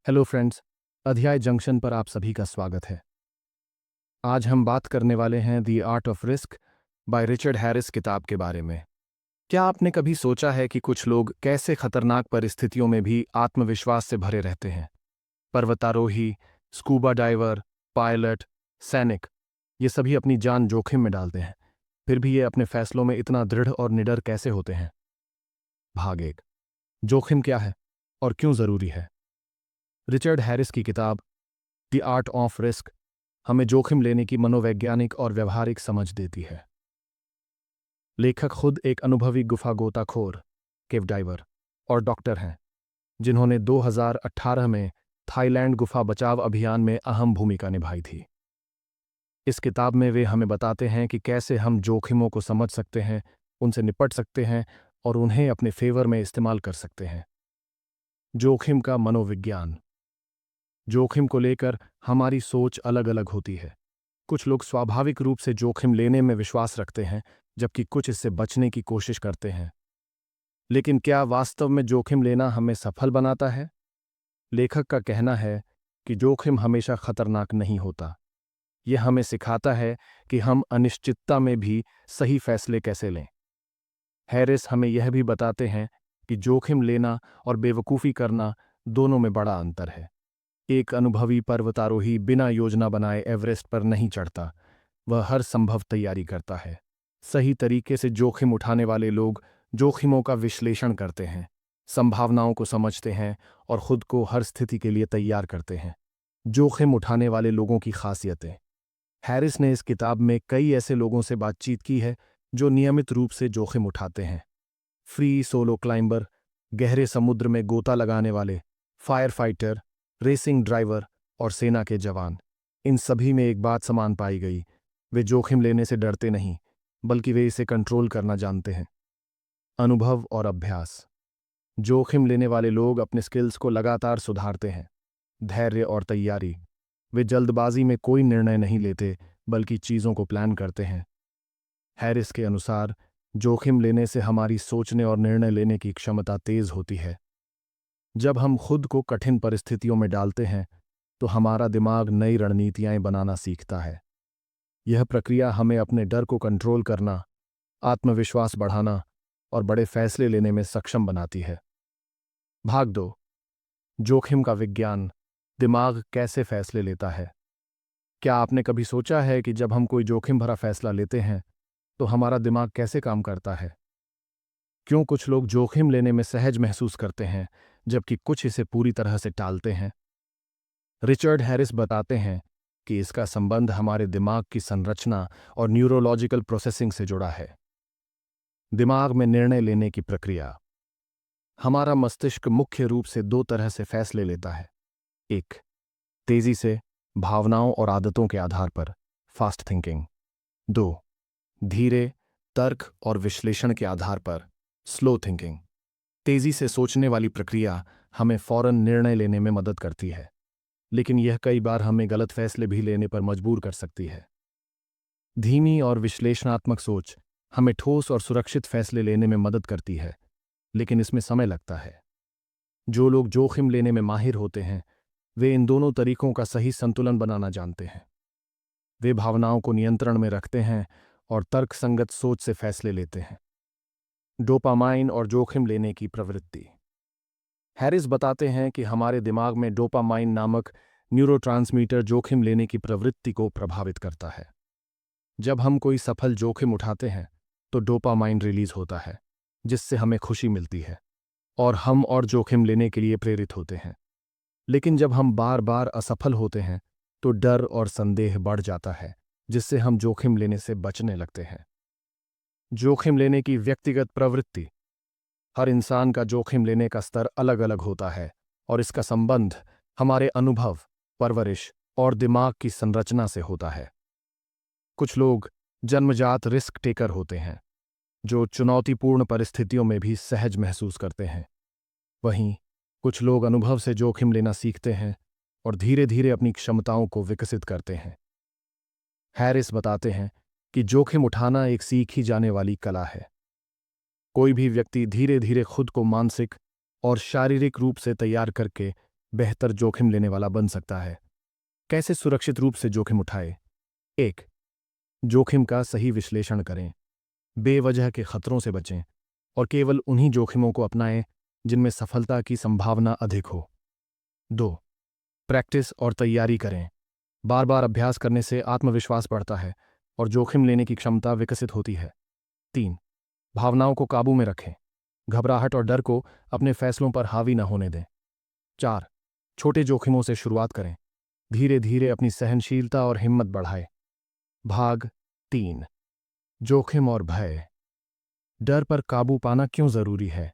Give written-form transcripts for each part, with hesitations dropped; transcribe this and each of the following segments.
Hello friends, अध्याय junction पर आप सभी का स्वागत है। आज हम बात करने वाले हैं the art of risk by Richard Harris किताब के बारे में। क्या आपने कभी सोचा है कि कुछ लोग कैसे खतरनाक परिस्थितियों में भी आत्मविश्वास से भरे रहते हैं? पर्वतारोही, स्कूबा डाइवर, पायलट, सैनिक, ये सभी अपनी जान जोखिम में डालते हैं। फिर भी ये अपने फैसलों में इतना दृढ़ और निडर कैसे होते हैं? भाग एक, जोखिम क्या है और क्यों जरूरी है? रिचर्ड हैरिस की किताब द आर्ट ऑफ रिस्क हमें जोखिम लेने की मनोवैज्ञानिक और व्यवहारिक समझ देती है। लेखक खुद एक अनुभवी गुफा गोताखोर, केव डाइवर और डॉक्टर हैं, जिन्होंने 2018 में थाईलैंड गुफा बचाव अभियान में अहम भूमिका निभाई थी। इस किताब में वे हमें बताते हैं कि कैसे हम जोखिमों को समझ सकते हैं, उनसे निपट सकते हैं और उन्हें अपने फेवर में इस्तेमाल कर सकते हैं। जोखिम का मनोविज्ञान। जोखिम को लेकर हमारी सोच अलग अलग होती है। कुछ लोग स्वाभाविक रूप से जोखिम लेने में विश्वास रखते हैं, जबकि कुछ इससे बचने की कोशिश करते हैं। लेकिन क्या वास्तव में जोखिम लेना हमें सफल बनाता है? लेखक का कहना है कि जोखिम हमेशा खतरनाक नहीं होता। यह हमें सिखाता है कि हम अनिश्चितता में भी सही फैसले कैसे लें। हैरिस हमें यह भी बताते हैं कि जोखिम लेना और बेवकूफ़ी करना दोनों में बड़ा अंतर है। एक अनुभवी पर्वतारोही बिना योजना बनाए एवरेस्ट पर नहीं चढ़ता, वह हर संभव तैयारी करता है। सही तरीके से जोखिम उठाने वाले लोग जोखिमों का विश्लेषण करते हैं, संभावनाओं को समझते हैं और खुद को हर स्थिति के लिए तैयार करते हैं। जोखिम उठाने वाले लोगों की खासियतें। हैरिस ने इस किताब में कई ऐसे लोगों से बातचीत की है जो नियमित रूप से जोखिम उठाते हैं। फ्री सोलो क्लाइंबर, गहरे समुद्र में गोता लगाने वाले, फायर फाइटर, रेसिंग ड्राइवर और सेना के जवान। इन सभी में एक बात समान पाई गई, वे जोखिम लेने से डरते नहीं, बल्कि वे इसे कंट्रोल करना जानते हैं। अनुभव और अभ्यास। जोखिम लेने वाले लोग अपने स्किल्स को लगातार सुधारते हैं। धैर्य और तैयारी। वे जल्दबाजी में कोई निर्णय नहीं लेते, बल्कि चीज़ों को प्लान करते हैं। हैरिस के अनुसार जोखिम लेने से हमारी सोचने और निर्णय लेने की क्षमता तेज होती है। जब हम खुद को कठिन परिस्थितियों में डालते हैं, तो हमारा दिमाग नई रणनीतियाँ बनाना सीखता है। यह प्रक्रिया हमें अपने डर को कंट्रोल करना, आत्मविश्वास बढ़ाना और बड़े फैसले लेने में सक्षम बनाती है। भाग 2, जोखिम का विज्ञान। दिमाग कैसे फैसले लेता है? क्या आपने कभी सोचा है कि जब हम कोई जोखिम भरा फैसला लेते हैं, तो हमारा दिमाग कैसे काम करता है? क्यों कुछ लोग जोखिम लेने में सहज महसूस करते हैं, जबकि कुछ इसे पूरी तरह से टालते हैं? रिचर्ड हैरिस बताते हैं कि इसका संबंध हमारे दिमाग की संरचना और न्यूरोलॉजिकल प्रोसेसिंग से जुड़ा है। दिमाग में निर्णय लेने की प्रक्रिया। हमारा मस्तिष्क मुख्य रूप से दो तरह से फैसले लेता है। एक, तेजी से, भावनाओं और आदतों के आधार पर, फास्ट थिंकिंग। दो, धीरे, तर्क और विश्लेषण के आधार पर, स्लो थिंकिंग। तेजी से सोचने वाली प्रक्रिया हमें फौरन निर्णय लेने में मदद करती है, लेकिन यह कई बार हमें गलत फैसले भी लेने पर मजबूर कर सकती है। धीमी और विश्लेषणात्मक सोच हमें ठोस और सुरक्षित फैसले लेने में मदद करती है, लेकिन इसमें समय लगता है। जो लोग जोखिम लेने में माहिर होते हैं, वे इन दोनों तरीकों का सही संतुलन बनाना जानते हैं। वे भावनाओं को नियंत्रण में रखते हैं और तर्कसंगत सोच से फैसले लेते हैं। डोपामाइन और जोखिम लेने की प्रवृत्ति। हैरिस बताते हैं कि हमारे दिमाग में डोपामाइन नामक न्यूरोट्रांसमीटर जोखिम लेने की प्रवृत्ति को प्रभावित करता है। जब हम कोई सफल जोखिम उठाते हैं, तो डोपामाइन रिलीज होता है, जिससे हमें खुशी मिलती है और हम और जोखिम लेने के लिए प्रेरित होते हैं। लेकिन जब हम बार बार असफल होते हैं, तो डर और संदेह बढ़ जाता है, जिससे हम जोखिम लेने से बचने लगते हैं। जोखिम लेने की व्यक्तिगत प्रवृत्ति। हर इंसान का जोखिम लेने का स्तर अलग अलग होता है और इसका संबंध हमारे अनुभव, परवरिश और दिमाग की संरचना से होता है। कुछ लोग जन्मजात रिस्क टेकर होते हैं, जो चुनौतीपूर्ण परिस्थितियों में भी सहज महसूस करते हैं। वहीं कुछ लोग अनुभव से जोखिम लेना सीखते हैं और धीरे धीरे अपनी क्षमताओं को विकसित करते हैं। हैरिस बताते हैं कि जोखिम उठाना एक सीखी जाने वाली कला है। कोई भी व्यक्ति धीरे धीरे खुद को मानसिक और शारीरिक रूप से तैयार करके बेहतर जोखिम लेने वाला बन सकता है। कैसे सुरक्षित रूप से जोखिम उठाए? 1. जोखिम का सही विश्लेषण करें। बेवजह के खतरों से बचें और केवल उन्हीं जोखिमों को अपनाएं जिनमें सफलता की संभावना अधिक हो। 2. प्रैक्टिस और तैयारी करें। बार बार अभ्यास करने से आत्मविश्वास बढ़ता है और जोखिम लेने की क्षमता विकसित होती है। 3. भावनाओं को काबू में रखें। घबराहट और डर को अपने फैसलों पर हावी न होने दें। 4. छोटे जोखिमों से शुरुआत करें। धीरे धीरे अपनी सहनशीलता और हिम्मत बढ़ाएं। भाग 3. जोखिम और भय। डर पर काबू पाना क्यों जरूरी है?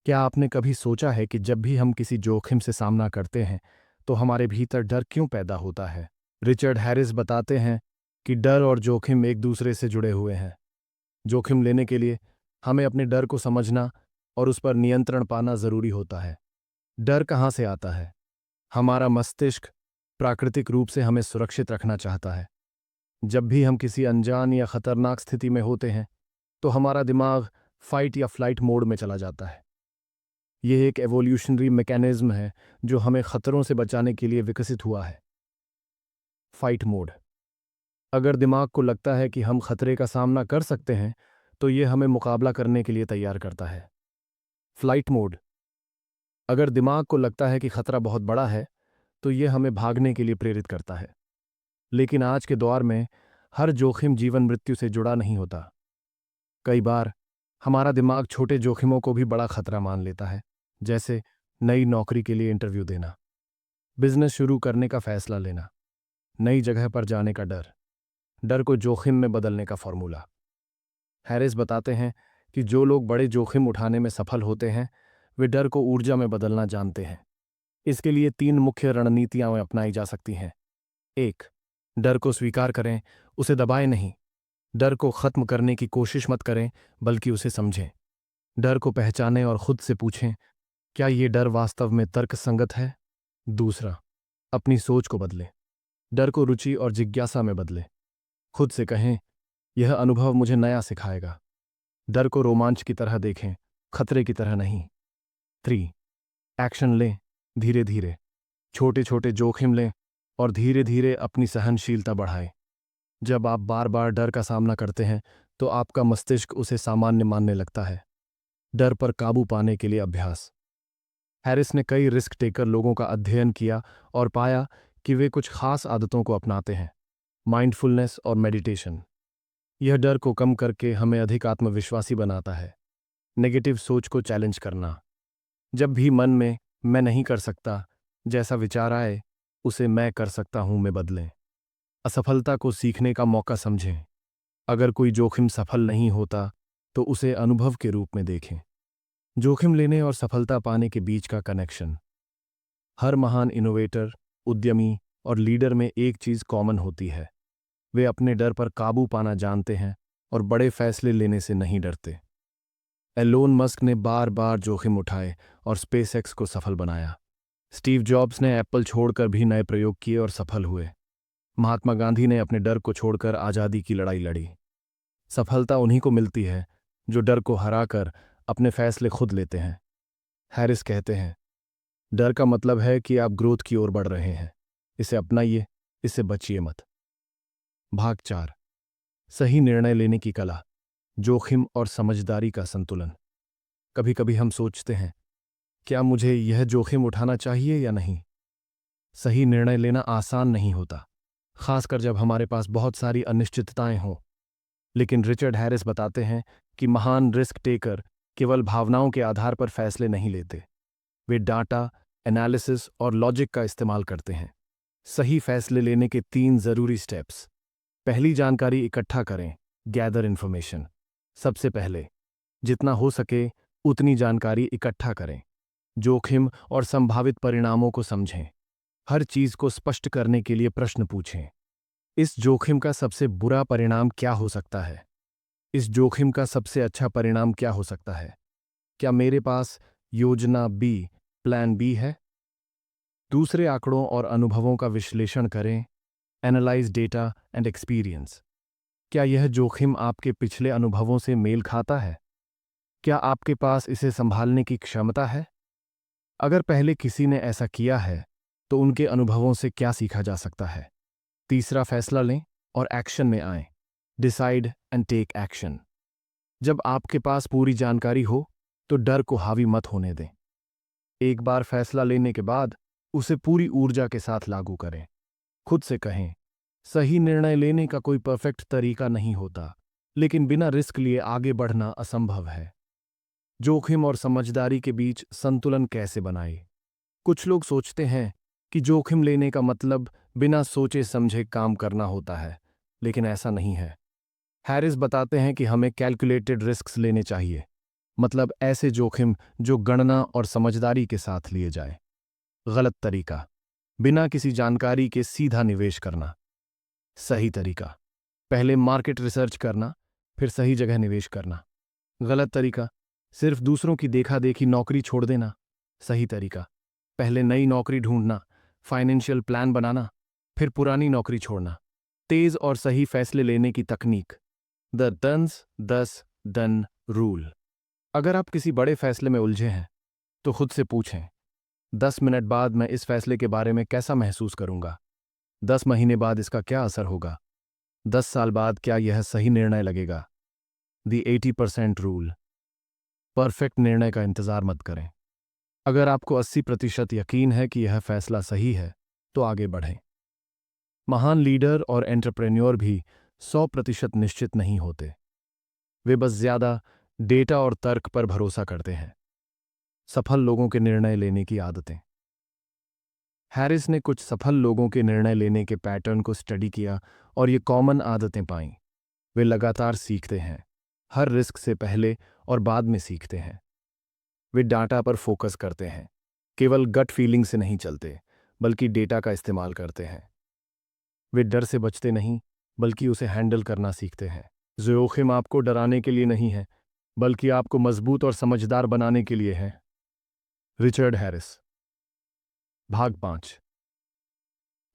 क्या आपने कभी सोचा है कि जब भी हम किसी जोखिम से सामना करते हैं तो हमारे भीतर डर क्यों पैदा होता है? रिचर्ड हैरिस बताते हैं कि डर और जोखिम एक दूसरे से जुड़े हुए हैं। जोखिम लेने के लिए हमें अपने डर को समझना और उस पर नियंत्रण पाना जरूरी होता है। डर कहाँ से आता है? हमारा मस्तिष्क प्राकृतिक रूप से हमें सुरक्षित रखना चाहता है। जब भी हम किसी अनजान या खतरनाक स्थिति में होते हैं तो हमारा दिमाग फाइट या फ्लाइट मोड में चला जाता है। यह एक एवोल्यूशनरी मैकेनिज्म है जो हमें खतरों से बचाने के लिए विकसित हुआ है। Fight mode. अगर दिमाग को लगता है कि हम खतरे का सामना कर सकते हैं तो यह हमें मुकाबला करने के लिए तैयार करता है। Flight mode. अगर दिमाग को लगता है कि खतरा बहुत बड़ा है तो यह हमें भागने के लिए प्रेरित करता है। लेकिन आज के दौर में हर जोखिम जीवन मृत्यु से जुड़ा नहीं होता। कई बार हमारा दिमाग छोटे जोखिमों को भी बड़ा खतरा मान लेता है, जैसे नई नौकरी के लिए इंटरव्यू देना, बिजनेस शुरू करने का फैसला लेना, नई जगह पर जाने का डर। डर को जोखिम में बदलने का फॉर्मूला। हैरिस बताते हैं कि जो लोग बड़े जोखिम उठाने में सफल होते हैं वे डर को ऊर्जा में बदलना जानते हैं। इसके लिए 3 मुख्य रणनीतियां अपनाई जा सकती हैं। 1. डर को स्वीकार करें, उसे दबाएं नहीं। डर को खत्म करने की कोशिश मत करें, बल्कि उसे समझें। डर को पहचानें और खुद से पूछें, क्या ये डर वास्तव में तर्कसंगत है? दूसरा, अपनी सोच को बदलें। डर को रुचि और जिज्ञासा में बदलें। खुद से कहें, यह अनुभव मुझे नया सिखाएगा। डर को रोमांच की तरह देखें, खतरे की तरह नहीं। 3. एक्शन लें, धीरे धीरे। छोटे छोटे जोखिम लें और धीरे धीरे अपनी सहनशीलता बढ़ाएं। जब आप बार बार डर का सामना करते हैं तो आपका मस्तिष्क उसे सामान्य मानने लगता है। डर पर काबू पाने के लिए अभ्यास। हैरिस ने कई रिस्क टेकर लोगों का अध्ययन किया और पाया कि वे कुछ खास आदतों को अपनाते हैं। माइंडफुलनेस और मेडिटेशन। यह डर को कम करके हमें अधिक आत्मविश्वासी बनाता है। नेगेटिव सोच को चैलेंज करना। जब भी मन में मैं नहीं कर सकता जैसा विचार आए, उसे मैं कर सकता हूं में बदलें। असफलता को सीखने का मौका समझें। अगर कोई जोखिम सफल नहीं होता तो उसे अनुभव के रूप में देखें। जोखिम लेने और सफलता पाने के बीच का कनेक्शन। हर महान इनोवेटर, उद्यमी और लीडर में एक चीज कॉमन होती है, वे अपने डर पर काबू पाना जानते हैं और बड़े फैसले लेने से नहीं डरते। एलोन मस्क ने बार बार जोखिम उठाए और स्पेसएक्स को सफल बनाया। स्टीव जॉब्स ने एप्पल छोड़कर भी नए प्रयोग किए और सफल हुए। महात्मा गांधी ने अपने डर को छोड़कर आज़ादी की लड़ाई लड़ी। सफलता उन्हीं को मिलती है जो डर को हराकर अपने फैसले खुद लेते हैं। हैरिस कहते हैं, डर का मतलब है कि आप ग्रोथ की ओर बढ़ रहे हैं। इसे अपनाइए, इससे बचिए मत। भाग 4. सही निर्णय लेने की कला। जोखिम और समझदारी का संतुलन। कभी कभी हम सोचते हैं, क्या मुझे यह जोखिम उठाना चाहिए या नहीं? सही निर्णय लेना आसान नहीं होता, खासकर जब हमारे पास बहुत सारी अनिश्चितताएं हों। लेकिन रिचर्ड हैरिस बताते हैं कि महान रिस्क टेकर केवल भावनाओं के आधार पर फैसले नहीं लेते। वे डाटा, एनालिसिस और लॉजिक का इस्तेमाल करते हैं। सही फैसले लेने के 3 जरूरी स्टेप्स। पहली, जानकारी इकट्ठा करें। Gather information. सबसे पहले जितना हो सके उतनी जानकारी इकट्ठा करें। जोखिम और संभावित परिणामों को समझें। हर चीज को स्पष्ट करने के लिए प्रश्न पूछें। इस जोखिम का सबसे बुरा परिणाम क्या हो सकता है? इस जोखिम का सबसे अच्छा परिणाम क्या हो सकता है? क्या मेरे पास योजना बी, प्लान बी है? दूसरे, आंकड़ों और अनुभवों का विश्लेषण करें। Analyse data and experience. क्या यह जोखिम आपके पिछले अनुभवों से मेल खाता है? क्या आपके पास इसे संभालने की क्षमता है? अगर पहले किसी ने ऐसा किया है तो उनके अनुभवों से क्या सीखा जा सकता है। तीसरा, फैसला लें और एक्शन में आएं। Decide and take action. जब आपके पास पूरी जानकारी हो तो डर को हावी मत होने दें। एक बार फैसला लेने के बाद उसे पूरी ऊर्जा के साथ लागू करें। खुद से कहें, सही निर्णय लेने का कोई परफेक्ट तरीका नहीं होता, लेकिन बिना रिस्क लिए आगे बढ़ना असंभव है। जोखिम और समझदारी के बीच संतुलन कैसे बनाएं? कुछ लोग सोचते हैं कि जोखिम लेने का मतलब बिना सोचे समझे काम करना होता है, लेकिन ऐसा नहीं है। हैरिस बताते हैं कि हमें कैलकुलेटेड रिस्क्स लेने चाहिए, मतलब ऐसे जोखिम जो गणना और समझदारी के साथ लिए जाए। गलत तरीका, बिना किसी जानकारी के सीधा निवेश करना। सही तरीका, पहले मार्केट रिसर्च करना, फिर सही जगह निवेश करना। गलत तरीका, सिर्फ दूसरों की देखा देखी नौकरी छोड़ देना। सही तरीका, पहले नई नौकरी ढूंढना, फाइनेंशियल प्लान बनाना, फिर पुरानी नौकरी छोड़ना। तेज और सही फैसले लेने की तकनीक, द 10-10-10 रूल। अगर आप किसी बड़े फैसले में उलझे हैं तो खुद से पूछें, 10 मिनट बाद मैं इस फैसले के बारे में कैसा महसूस करूंगा? 10 महीने बाद इसका क्या असर होगा? 10 साल बाद क्या यह सही निर्णय लगेगा? दी 80% रूल। परफेक्ट निर्णय का इंतजार मत करें। अगर आपको 80% यकीन है कि यह फैसला सही है तो आगे बढ़ें। महान लीडर और एंटरप्रेन्योर भी 100% निश्चित नहीं होते। वे बस ज्यादा डेटा और तर्क पर भरोसा करते हैं। सफल लोगों के निर्णय लेने की आदतें। हैरिस ने कुछ सफल लोगों के निर्णय लेने के पैटर्न को स्टडी किया और ये कॉमन आदतें पाईं। वे लगातार सीखते हैं, हर रिस्क से पहले और बाद में सीखते हैं। वे डाटा पर फोकस करते हैं, केवल गट फीलिंग से नहीं चलते, बल्कि डेटा का इस्तेमाल करते हैं। वे डर से बचते नहीं, बल्कि उसे हैंडल करना सीखते हैं। जोखिम आपको डराने के लिए नहीं है, बल्कि आपको मजबूत और समझदार बनाने के लिए है। Richard Harris. भाग 5।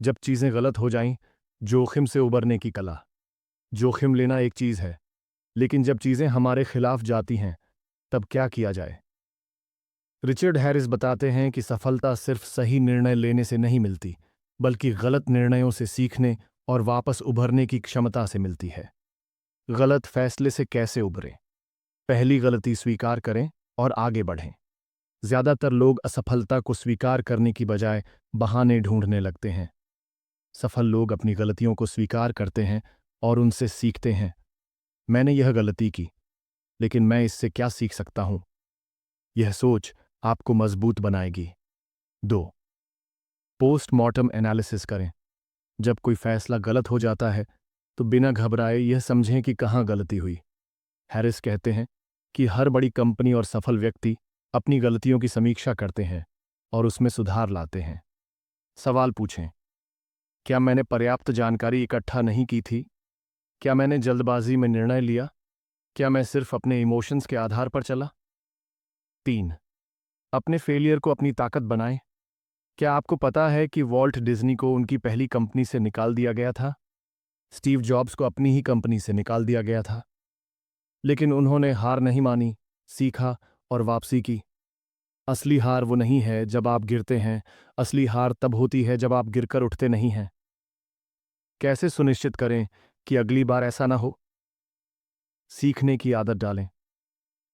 जब चीजें गलत हो जाएं, जोखिम से उबरने की कला। जोखिम लेना एक चीज है, लेकिन जब चीजें हमारे खिलाफ जाती हैं तब क्या किया जाए? रिचर्ड हैरिस बताते हैं कि सफलता सिर्फ सही निर्णय लेने से नहीं मिलती, बल्कि गलत निर्णयों से सीखने और वापस उभरने की क्षमता से मिलती है। गलत फैसले से कैसे उभरें? पहली गलती स्वीकार करें और आगे बढ़ें। ज्यादातर लोग असफलता को स्वीकार करने की बजाय बहाने ढूंढने लगते हैं। सफल लोग अपनी गलतियों को स्वीकार करते हैं और उनसे सीखते हैं। मैंने यह गलती की, लेकिन मैं इससे क्या सीख सकता हूं? यह सोच आपको मजबूत बनाएगी। 2, पोस्टमार्टम एनालिसिस करें। जब कोई फैसला गलत हो जाता है तो बिना घबराए यह समझें कि कहाँ गलती हुई। हैरिस कहते हैं कि हर बड़ी कंपनी और सफल व्यक्ति अपनी गलतियों की समीक्षा करते हैं और उसमें सुधार लाते हैं। सवाल पूछें, क्या मैंने पर्याप्त जानकारी इकट्ठा नहीं की थी? क्या मैंने जल्दबाजी में निर्णय लिया? क्या मैं सिर्फ अपने इमोशंस के आधार पर चला? 3, अपने फेलियर को अपनी ताकत बनाएं। क्या आपको पता है कि वॉल्ट डिज्नी को उनकी पहली कंपनी से निकाल दिया गया था? स्टीव जॉब्स को अपनी ही कंपनी से निकाल दिया गया था, लेकिन उन्होंने हार नहीं मानी, सीखा और वापसी की। असली हार वो नहीं है जब आप गिरते हैं, असली हार तब होती है जब आप गिरकर उठते नहीं हैं। कैसे सुनिश्चित करें कि अगली बार ऐसा ना हो? सीखने की आदत डालें।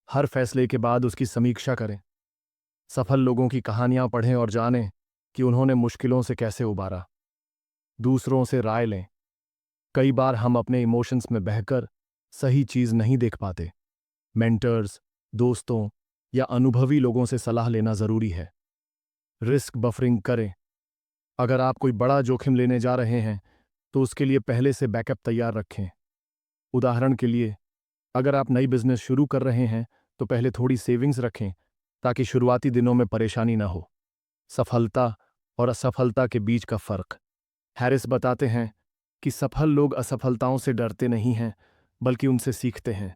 हर फैसले के बाद उसकी समीक्षा करें। सफल लोगों की कहानियां पढ़ें और जानें कि उन्होंने मुश्किलों से कैसे उबारा। दूसरों से राय लें। कई बार हम अपने इमोशंस में बहकर सही चीज नहीं देख पाते। मेंटर्स, दोस्तों या अनुभवी लोगों से सलाह लेना जरूरी है। रिस्क बफरिंग करें। अगर आप कोई बड़ा जोखिम लेने जा रहे हैं तो उसके लिए पहले से बैकअप तैयार रखें। उदाहरण के लिए, अगर आप नई बिजनेस शुरू कर रहे हैं तो पहले थोड़ी सेविंग्स रखें ताकि शुरुआती दिनों में परेशानी ना हो। सफलता और असफलता के बीच का फर्क। हैरिस बताते हैं कि सफल लोग असफलताओं से डरते नहीं हैं, बल्कि उनसे सीखते हैं।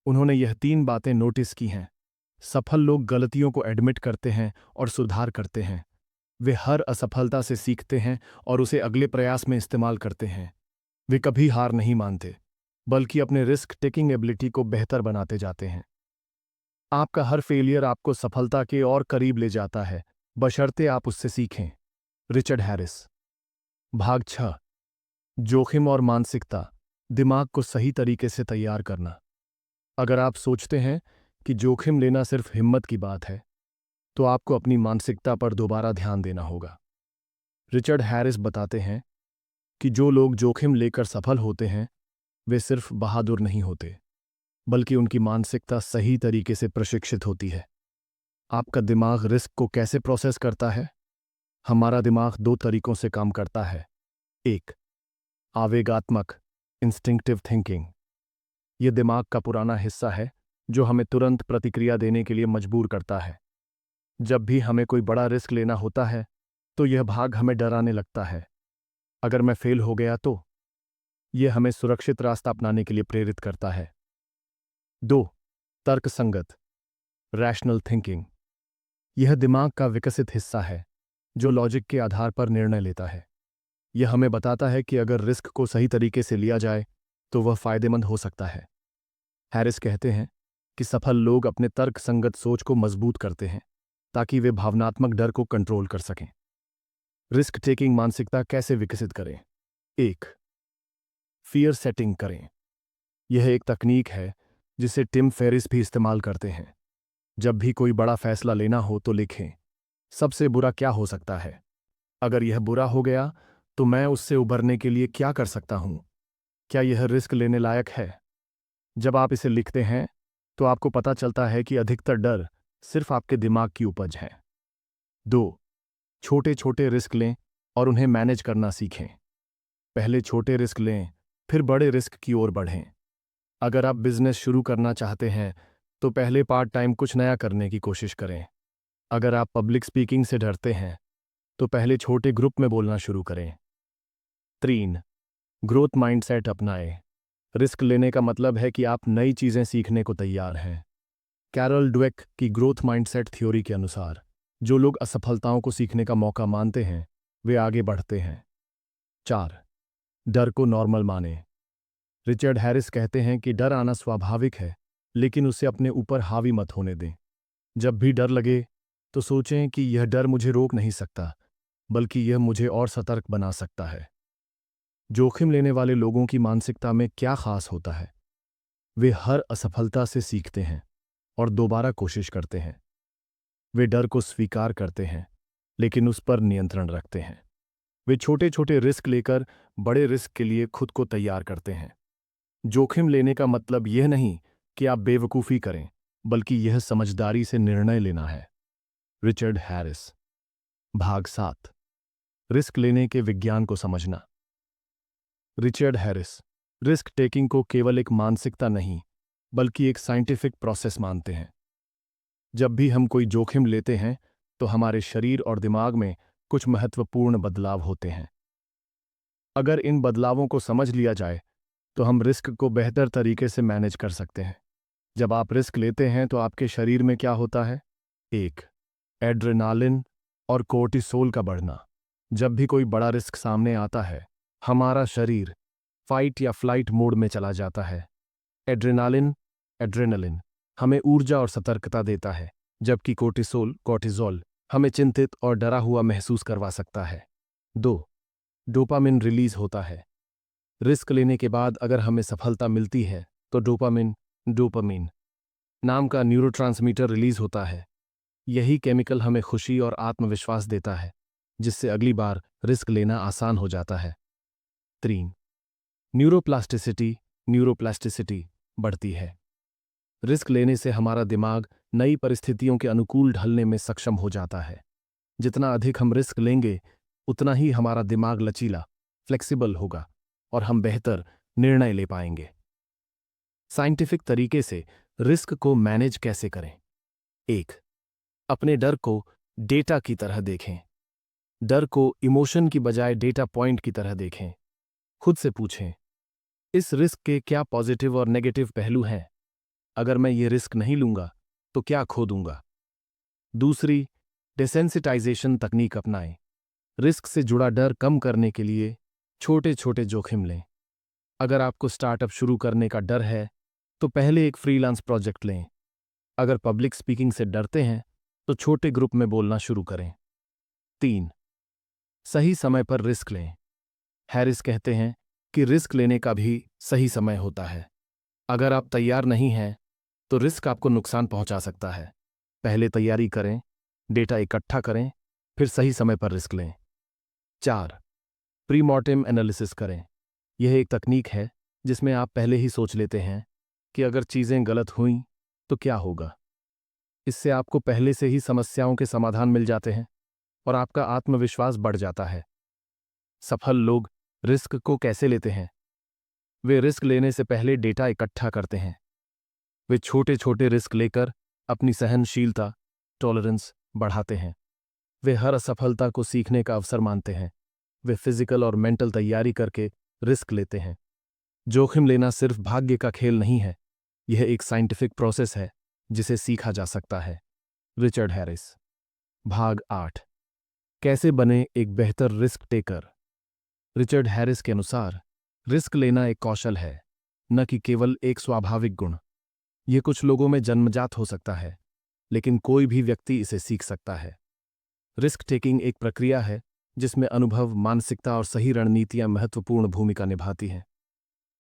उन्होंने यह 3 बातें नोटिस की हैं। सफल लोग गलतियों को एडमिट करते हैं और सुधार करते हैं। वे हर असफलता से सीखते हैं और उसे अगले प्रयास में इस्तेमाल करते हैं। वे कभी हार नहीं मानते, बल्कि अपने रिस्क टेकिंग एबिलिटी को बेहतर बनाते जाते हैं। आपका हर फेलियर आपको सफलता के और करीब ले जाता है, बशर्ते आप उससे सीखें। Richard Harris. भाग 6। जोखिम और मानसिकता। दिमाग को सही तरीके से तैयार करना। अगर आप सोचते हैं कि जोखिम लेना सिर्फ हिम्मत की बात है, तो आपको अपनी मानसिकता पर दोबारा ध्यान देना होगा। रिचर्ड हैरिस बताते हैं कि जो लोग जोखिम लेकर सफल होते हैं, वे सिर्फ बहादुर नहीं होते, बल्कि उनकी मानसिकता सही तरीके से प्रशिक्षित होती है। आपका दिमाग रिस्क को कैसे प्रोसेस करता है? हमारा दिमाग दो तरीकों से काम करता है। एक, आवेगात्मक इंस्टिंक्टिव थिंकिंग। यह दिमाग का पुराना हिस्सा है जो हमें तुरंत प्रतिक्रिया देने के लिए मजबूर करता है। जब भी हमें कोई बड़ा रिस्क लेना होता है, तो यह भाग हमें डराने लगता है। अगर मैं फेल हो गया तो? यह हमें सुरक्षित रास्ता अपनाने के लिए प्रेरित करता है। 2, तर्कसंगत रैशनल थिंकिंग। यह दिमाग का विकसित हिस्सा है जो लॉजिक के आधार पर निर्णय लेता है। यह हमें बताता है कि अगर रिस्क को सही तरीके से लिया जाए तो वह फायदेमंद हो सकता है। हैरिस कहते हैं कि सफल लोग अपने तर्कसंगत सोच को मजबूत करते हैं ताकि वे भावनात्मक डर को कंट्रोल कर सकें। रिस्क टेकिंग मानसिकता कैसे विकसित करें? 1, फियर सेटिंग करें। यह एक तकनीक है जिसे टिम फेरिस भी इस्तेमाल करते हैं। जब भी कोई बड़ा फैसला लेना हो तो लिखें, सबसे बुरा क्या हो सकता है? अगर यह बुरा हो गया तो मैं उससे उबरने के लिए क्या कर सकता हूं? क्या यह रिस्क लेने लायक है? जब आप इसे लिखते हैं तो आपको पता चलता है कि अधिकतर डर सिर्फ आपके दिमाग की उपज है। 2, छोटे छोटे रिस्क लें और उन्हें मैनेज करना सीखें। पहले छोटे रिस्क लें, फिर बड़े रिस्क की ओर बढ़ें। अगर आप बिजनेस शुरू करना चाहते हैं तो पहले पार्ट टाइम कुछ नया करने की कोशिश करें। अगर आप पब्लिक स्पीकिंग से डरते हैं तो पहले छोटे ग्रुप में बोलना शुरू करें। 3, ग्रोथ माइंडसेट अपनाएं। रिस्क लेने का मतलब है कि आप नई चीजें सीखने को तैयार हैं। कैरल ड्वेक की ग्रोथ माइंडसेट थ्योरी के अनुसार जो लोग असफलताओं को सीखने का मौका मानते हैं वे आगे बढ़ते हैं। 4, डर को नॉर्मल मानें। रिचर्ड हैरिस कहते हैं कि डर आना स्वाभाविक है, लेकिन उसे अपने ऊपर हावी मत होने दें। जब भी डर लगे तो सोचें कि यह डर मुझे रोक नहीं सकता, बल्कि यह मुझे और सतर्क बना सकता है। जोखिम लेने वाले लोगों की मानसिकता में क्या खास होता है? वे हर असफलता से सीखते हैं और दोबारा कोशिश करते हैं। वे डर को स्वीकार करते हैं, लेकिन उस पर नियंत्रण रखते हैं। वे छोटे छोटे रिस्क लेकर बड़े रिस्क के लिए खुद को तैयार करते हैं। जोखिम लेने का मतलब यह नहीं कि आप बेवकूफ़ी करें, बल्कि यह समझदारी से निर्णय लेना है। Richard Harris. भाग 7, रिस्क लेने के विज्ञान को समझना। रिचर्ड हैरिस रिस्क टेकिंग को केवल एक मानसिकता नहीं, बल्कि एक साइंटिफिक प्रोसेस मानते हैं। जब भी हम कोई जोखिम लेते हैं तो हमारे शरीर और दिमाग में कुछ महत्वपूर्ण बदलाव होते हैं। अगर इन बदलावों को समझ लिया जाए तो हम रिस्क को बेहतर तरीके से मैनेज कर सकते हैं। जब आप रिस्क लेते हैं तो आपके शरीर में क्या होता है? 1, एड्रेनालिन और कोर्टिसोल का बढ़ना। जब भी कोई बड़ा रिस्क सामने आता है, हमारा शरीर फाइट या फ्लाइट मोड में चला जाता है। एड्रेनालिन एड्रेनलिन हमें ऊर्जा और सतर्कता देता है, जबकि कोर्टिजोल हमें चिंतित और डरा हुआ महसूस करवा सकता है। 2, डोपामिन रिलीज होता है। रिस्क लेने के बाद अगर हमें सफलता मिलती है तो डोपामिन नाम का न्यूरोट्रांसमीटर रिलीज होता है। यही केमिकल हमें खुशी और आत्मविश्वास देता है, जिससे अगली बार रिस्क लेना आसान हो जाता है। 3, न्यूरोप्लास्टिसिटी बढ़ती है। रिस्क लेने से हमारा दिमाग नई परिस्थितियों के अनुकूल ढलने में सक्षम हो जाता है। जितना अधिक हम रिस्क लेंगे, उतना ही हमारा दिमाग लचीला, फ्लेक्सिबल होगा और हम बेहतर निर्णय ले पाएंगे। साइंटिफिक तरीके से रिस्क को मैनेज कैसे करें? 1, अपने डर को डेटा की तरह देखें। डर को इमोशन की बजाय डेटा पॉइंट की तरह देखें। खुद से पूछें, इस रिस्क के क्या पॉजिटिव और नेगेटिव पहलू हैं? अगर मैं ये रिस्क नहीं लूंगा तो क्या खो दूंगा? दूसरी, डिसेंसिटाइजेशन तकनीक अपनाएं। रिस्क से जुड़ा डर कम करने के लिए छोटे छोटे जोखिम लें। अगर आपको स्टार्टअप शुरू करने का डर है तो पहले एक फ्रीलांस प्रोजेक्ट लें। अगर पब्लिक स्पीकिंग से डरते हैं तो छोटे ग्रुप में बोलना शुरू करें। 3. सही समय पर रिस्क लें। हैरिस कहते हैं कि रिस्क लेने का भी सही समय होता है। अगर आप तैयार नहीं हैं तो रिस्क आपको नुकसान पहुंचा सकता है। पहले तैयारी करें, डेटा इकट्ठा करें, फिर सही समय पर रिस्क लें। 4. प्री मॉर्टेम एनालिसिस करें। यह एक तकनीक है जिसमें आप पहले ही सोच लेते हैं कि अगर चीज़ें गलत हुईं तो क्या होगा। इससे आपको पहले से ही समस्याओं के समाधान मिल जाते हैं और आपका आत्मविश्वास बढ़ जाता है। सफल लोग रिस्क को कैसे लेते हैं? वे रिस्क लेने से पहले डेटा इकट्ठा करते हैं। वे छोटे छोटे रिस्क लेकर अपनी सहनशीलता, टॉलरेंस बढ़ाते हैं। वे हर असफलता को सीखने का अवसर मानते हैं। वे फिजिकल और मेंटल तैयारी करके रिस्क लेते हैं। जोखिम लेना सिर्फ भाग्य का खेल नहीं है, यह एक साइंटिफिक प्रोसेस है जिसे सीखा जा सकता है। Richard Harris. भाग 8। कैसे बने एक बेहतर रिस्क टेकर। रिचर्ड हैरिस के अनुसार रिस्क लेना एक कौशल है, न कि केवल एक स्वाभाविक गुण। यह कुछ लोगों में जन्मजात हो सकता है, लेकिन कोई भी व्यक्ति इसे सीख सकता है। रिस्क टेकिंग एक प्रक्रिया है जिसमें अनुभव, मानसिकता और सही रणनीतियां महत्वपूर्ण भूमिका निभाती हैं।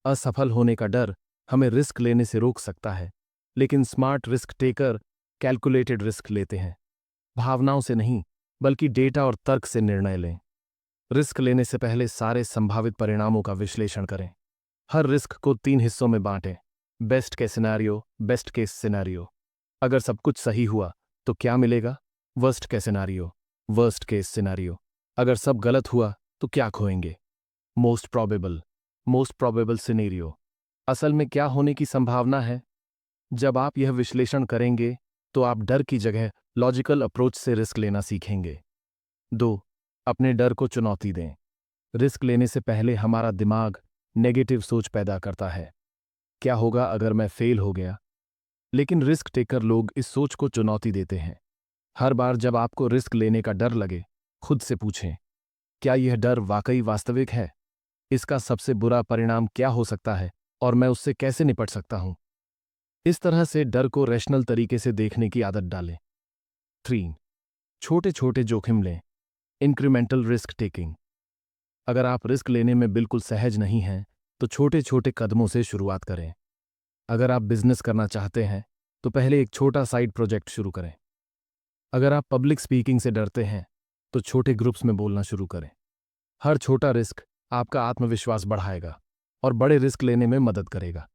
असफल होने का डर हमें रिस्क लेने से रोक सकता है, लेकिन smart risk taker calculated risk लेते हैं। भावनाओं से नहीं, बल्कि डेटा और तर्क से निर्णय लें। रिस्क लेने से पहले सारे संभावित परिणामों का विश्लेषण करें। हर रिस्क को 3 हिस्सों में बांटें। Best case scenario, best case scenario. अगर सब कुछ सही हुआ तो क्या मिलेगा? Worst case scenario, worst case scenario. अगर सब गलत हुआ तो क्या खोएंगे? Most probable scenario. असल में क्या होने की संभावना है? जब आप यह विश्लेषण करेंगे तो आप डर की जगह लॉजिकल अप्रोच से रिस्क लेना सीखेंगे। 2. अपने डर को चुनौती दें। रिस्क लेने से पहले हमारा दिमाग नेगेटिव सोच पैदा करता है। क्या होगा अगर मैं फेल हो गया? लेकिन रिस्क टेकर लोग इस सोच को चुनौती देते हैं। हर बार जब आपको रिस्क लेने का डर लगे, खुद से पूछें, क्या यह डर वाकई वास्तविक है? इसका सबसे बुरा परिणाम क्या हो सकता है और मैं उससे कैसे निपट सकता हूं? इस तरह से डर को रैशनल तरीके से देखने की आदत डालें। 3. छोटे छोटे जोखिम लें। Incremental risk taking. अगर आप रिस्क लेने में बिल्कुल सहज नहीं हैं तो छोटे छोटे कदमों से शुरुआत करें। अगर आप बिजनेस करना चाहते हैं तो पहले एक छोटा साइड प्रोजेक्ट शुरू करें। अगर आप पब्लिक स्पीकिंग से डरते हैं तो छोटे ग्रुप्स में बोलना शुरू करें। हर छोटा रिस्क आपका आत्मविश्वास बढ़ाएगा और बड़े रिस्क लेने में मदद करेगा।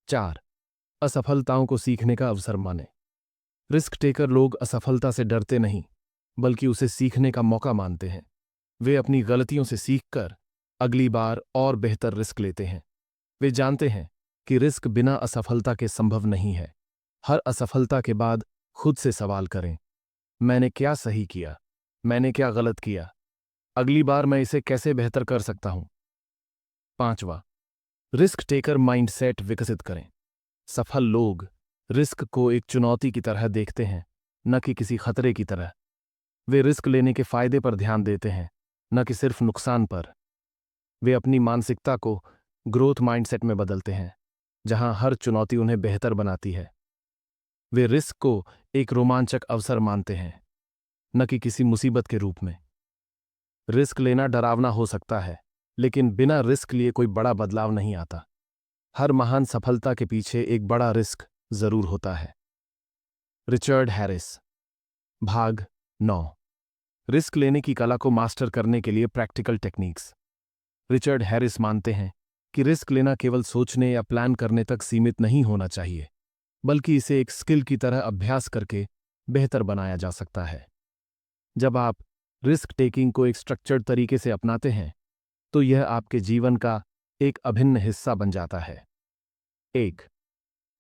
4. असफलताओं को सीखने का अवसर मानें। रिस्क टेकर लोग असफलता से डरते नहीं, बल्कि उसे सीखने का मौका मानते हैं। वे अपनी गलतियों से सीखकर अगली बार और बेहतर रिस्क लेते हैं। वे जानते हैं कि रिस्क बिना असफलता के संभव नहीं है। हर असफलता के बाद खुद से सवाल करें, मैंने क्या सही किया? मैंने क्या गलत किया? अगली बार मैं इसे कैसे बेहतर कर सकता हूं? 5. रिस्क टेकर माइंडसेट विकसित करें। सफल लोग रिस्क को एक चुनौती की तरह देखते हैं, न कि किसी खतरे की तरह। वे रिस्क लेने के फायदे पर ध्यान देते हैं, न कि सिर्फ नुकसान पर। वे अपनी मानसिकता को ग्रोथ माइंडसेट में बदलते हैं, जहां हर चुनौती उन्हें बेहतर बनाती है। वे रिस्क को एक रोमांचक अवसर मानते हैं, न कि किसी मुसीबत के रूप में। रिस्क लेना डरावना हो सकता है, लेकिन बिना रिस्क लिए कोई बड़ा बदलाव नहीं आता। हर महान सफलता के पीछे एक बड़ा रिस्क जरूर होता है। Richard Harris. भाग 9। रिस्क लेने की कला को मास्टर करने के लिए प्रैक्टिकल टेक्निक्स। रिचर्ड हैरिस मानते हैं कि रिस्क लेना केवल सोचने या प्लान करने तक सीमित नहीं होना चाहिए, बल्कि इसे एक स्किल की तरह अभ्यास करके बेहतर बनाया जा सकता है। जब आप रिस्क टेकिंग को एक स्ट्रक्चर्ड तरीके से अपनाते हैं तो यह आपके जीवन का एक अभिन्न हिस्सा बन जाता है। 1.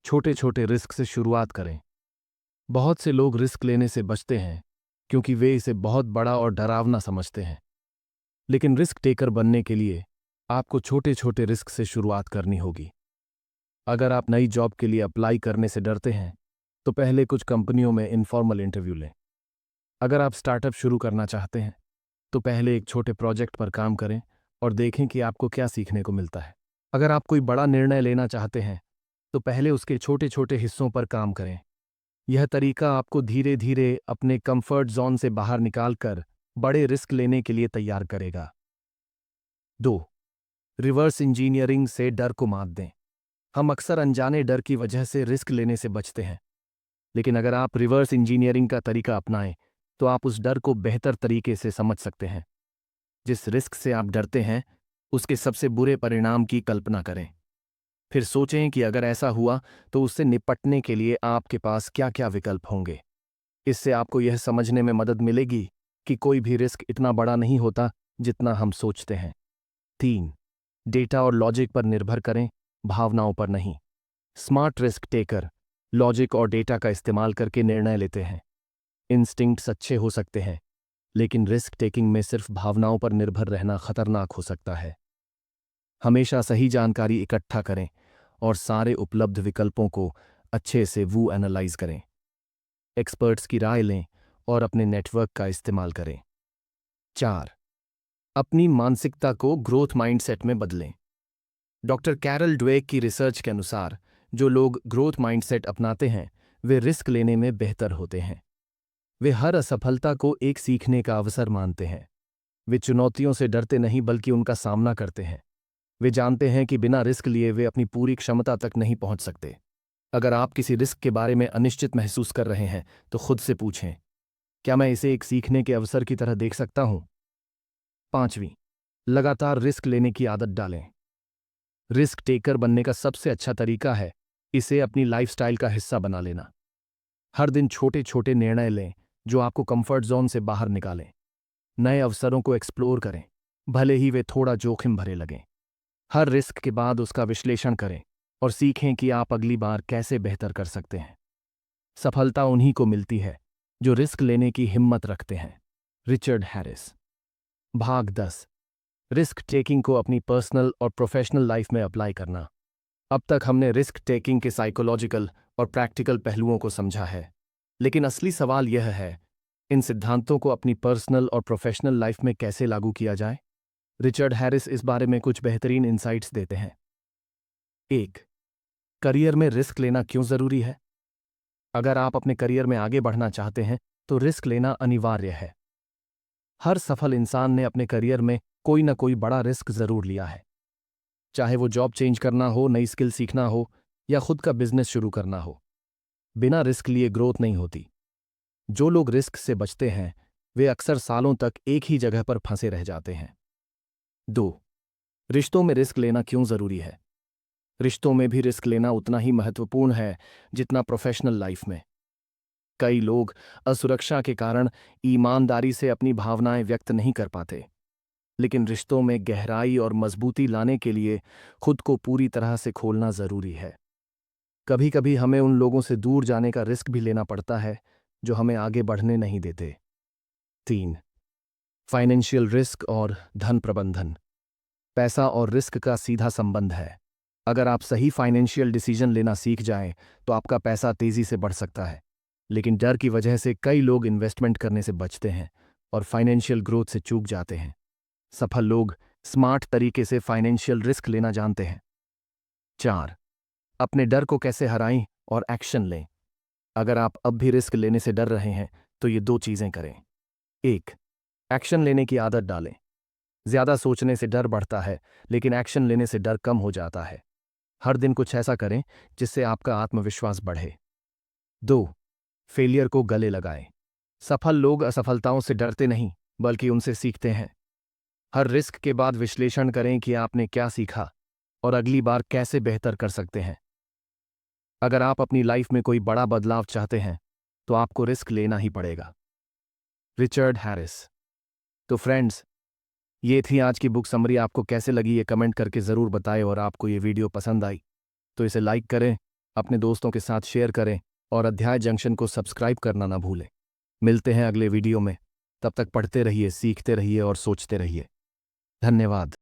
छोटे छोटे रिस्क से शुरुआत करें। बहुत से लोग रिस्क लेने से बचते हैं क्योंकि वे इसे बहुत बड़ा और डरावना समझते हैं। लेकिन रिस्क टेकर बनने के लिए आपको छोटे छोटे रिस्क से शुरुआत करनी होगी। अगर आप नई जॉब के लिए अप्लाई करने से डरते हैं तो पहले कुछ कंपनियों में इनफॉर्मल इंटरव्यू लें। अगर आप स्टार्टअप शुरू करना चाहते हैं तो पहले एक छोटे प्रोजेक्ट पर काम करें और देखें कि आपको क्या सीखने को मिलता है। अगर आप कोई बड़ा निर्णय लेना चाहते हैं तो पहले उसके छोटे छोटे हिस्सों पर काम करें। यह तरीका आपको धीरे धीरे अपने कंफर्ट जोन से बाहर निकालकर बड़े रिस्क लेने के लिए तैयार करेगा। 2. रिवर्स इंजीनियरिंग से डर को मात दें। हम अक्सर अनजाने डर की वजह से रिस्क लेने से बचते हैं, लेकिन अगर आप रिवर्स इंजीनियरिंग का तरीका अपनाएं तो आप उस डर को बेहतर तरीके से समझ सकते हैं। जिस रिस्क से आप डरते हैं उसके सबसे बुरे परिणाम की कल्पना करें। फिर सोचें कि अगर ऐसा हुआ तो उससे निपटने के लिए आपके पास क्या क्या विकल्प होंगे। इससे आपको यह समझने में मदद मिलेगी कि कोई भी रिस्क इतना बड़ा नहीं होता जितना हम सोचते हैं। 3. डेटा और लॉजिक पर निर्भर करें, भावनाओं पर नहीं। स्मार्ट रिस्क टेकर लॉजिक और डेटा का इस्तेमाल करके निर्णय लेते हैं। इंस्टिंक्ट्स अच्छे हो सकते हैं, लेकिन रिस्क टेकिंग में सिर्फ भावनाओं पर निर्भर रहना खतरनाक हो सकता है। हमेशा सही जानकारी इकट्ठा करें और सारे उपलब्ध विकल्पों को अच्छे से एनालाइज करें। एक्सपर्ट्स की राय लें और अपने नेटवर्क का इस्तेमाल करें। 4. अपनी मानसिकता को ग्रोथ माइंडसेट में बदलें। डॉक्टर कैरल ड्वेक की रिसर्च के अनुसार जो लोग ग्रोथ माइंडसेट अपनाते हैं वे रिस्क लेने में बेहतर होते हैं। वे हर असफलता को एक सीखने का अवसर मानते हैं। वे चुनौतियों से डरते नहीं बल्कि उनका सामना करते हैं। वे जानते हैं कि बिना रिस्क लिए वे अपनी पूरी क्षमता तक नहीं पहुंच सकते। अगर आप किसी रिस्क के बारे में अनिश्चित महसूस कर रहे हैं तो खुद से पूछें, क्या मैं इसे एक सीखने के अवसर की तरह देख सकता हूं? 5. लगातार रिस्क लेने की आदत डालें। रिस्क टेकर बनने का सबसे अच्छा तरीका है इसे अपनी लाइफस्टाइल का हिस्सा बना लेना। हर दिन छोटे छोटे निर्णय लें जो आपको कंफर्ट जोन से बाहर निकालें। नए अवसरों को एक्सप्लोर करें, भले ही वे थोड़ा जोखिम भरे लगें। हर रिस्क के बाद उसका विश्लेषण करें और सीखें कि आप अगली बार कैसे बेहतर कर सकते हैं। सफलता उन्हीं को मिलती है जो रिस्क लेने की हिम्मत रखते हैं। Richard Harris. भाग 10. रिस्क टेकिंग को अपनी पर्सनल और प्रोफेशनल लाइफ में अप्लाई करना। अब तक हमने रिस्क टेकिंग के साइकोलॉजिकल और प्रैक्टिकल पहलुओं को समझा है, लेकिन असली सवाल यह है, इन सिद्धांतों को अपनी पर्सनल और प्रोफेशनल लाइफ में कैसे लागू किया जाए? रिचर्ड हैरिस इस बारे में कुछ बेहतरीन इंसाइट्स देते हैं। 1. करियर में रिस्क लेना क्यों जरूरी है? अगर आप अपने करियर में आगे बढ़ना चाहते हैं तो रिस्क लेना अनिवार्य है। हर सफल इंसान ने अपने करियर में कोई ना कोई बड़ा रिस्क जरूर लिया है, चाहे वो जॉब चेंज करना हो, नई स्किल सीखना हो या खुद का बिजनेस शुरू करना हो। बिना रिस्क लिए ग्रोथ नहीं होती। जो लोग रिस्क से बचते हैं वे अक्सर सालों तक एक ही जगह पर फंसे रह जाते हैं। 2. रिश्तों में रिस्क लेना क्यों जरूरी है? रिश्तों में भी रिस्क लेना उतना ही महत्वपूर्ण है जितना प्रोफेशनल लाइफ में। कई लोग असुरक्षा के कारण ईमानदारी से अपनी भावनाएं व्यक्त नहीं कर पाते, लेकिन रिश्तों में गहराई और मजबूती लाने के लिए खुद को पूरी तरह से खोलना जरूरी है। कभी कभी हमें उन लोगों से दूर जाने का रिस्क भी लेना पड़ता है जो हमें आगे बढ़ने नहीं देते। 3. फाइनेंशियल रिस्क और धन प्रबंधन। पैसा और रिस्क का सीधा संबंध है। अगर आप सही फाइनेंशियल डिसीजन लेना सीख जाएं तो आपका पैसा तेजी से बढ़ सकता है, लेकिन डर की वजह से कई लोग इन्वेस्टमेंट करने से बचते हैं और फाइनेंशियल ग्रोथ से चूक जाते हैं। सफल लोग स्मार्ट तरीके से फाइनेंशियल रिस्क लेना जानते हैं। 4. अपने डर को कैसे हराएं और एक्शन लें। अगर आप अब भी रिस्क लेने से डर रहे हैं तो ये 2 चीजें करें। 1. एक्शन लेने की आदत डालें। ज्यादा सोचने से डर बढ़ता है, लेकिन एक्शन लेने से डर कम हो जाता है। हर दिन कुछ ऐसा करें जिससे आपका आत्मविश्वास बढ़े। 2. फेलियर को गले लगाएं। सफल लोग असफलताओं से डरते नहीं बल्कि उनसे सीखते हैं। हर रिस्क के बाद विश्लेषण करें कि आपने क्या सीखा और अगली बार कैसे बेहतर कर सकते हैं। अगर आप अपनी लाइफ में कोई बड़ा बदलाव चाहते हैं तो आपको रिस्क लेना ही पड़ेगा। Richard Harris. तो फ्रेंड्स, ये थी आज की बुक समरी। आपको कैसे लगी ये कमेंट करके ज़रूर बताएं, और आपको ये वीडियो पसंद आई तो इसे लाइक करें, अपने दोस्तों के साथ शेयर करें और अध्याय जंक्शन को सब्सक्राइब करना ना भूलें। मिलते हैं अगले वीडियो में। तब तक पढ़ते रहिए, सीखते रहिए और सोचते रहिए। धन्यवाद।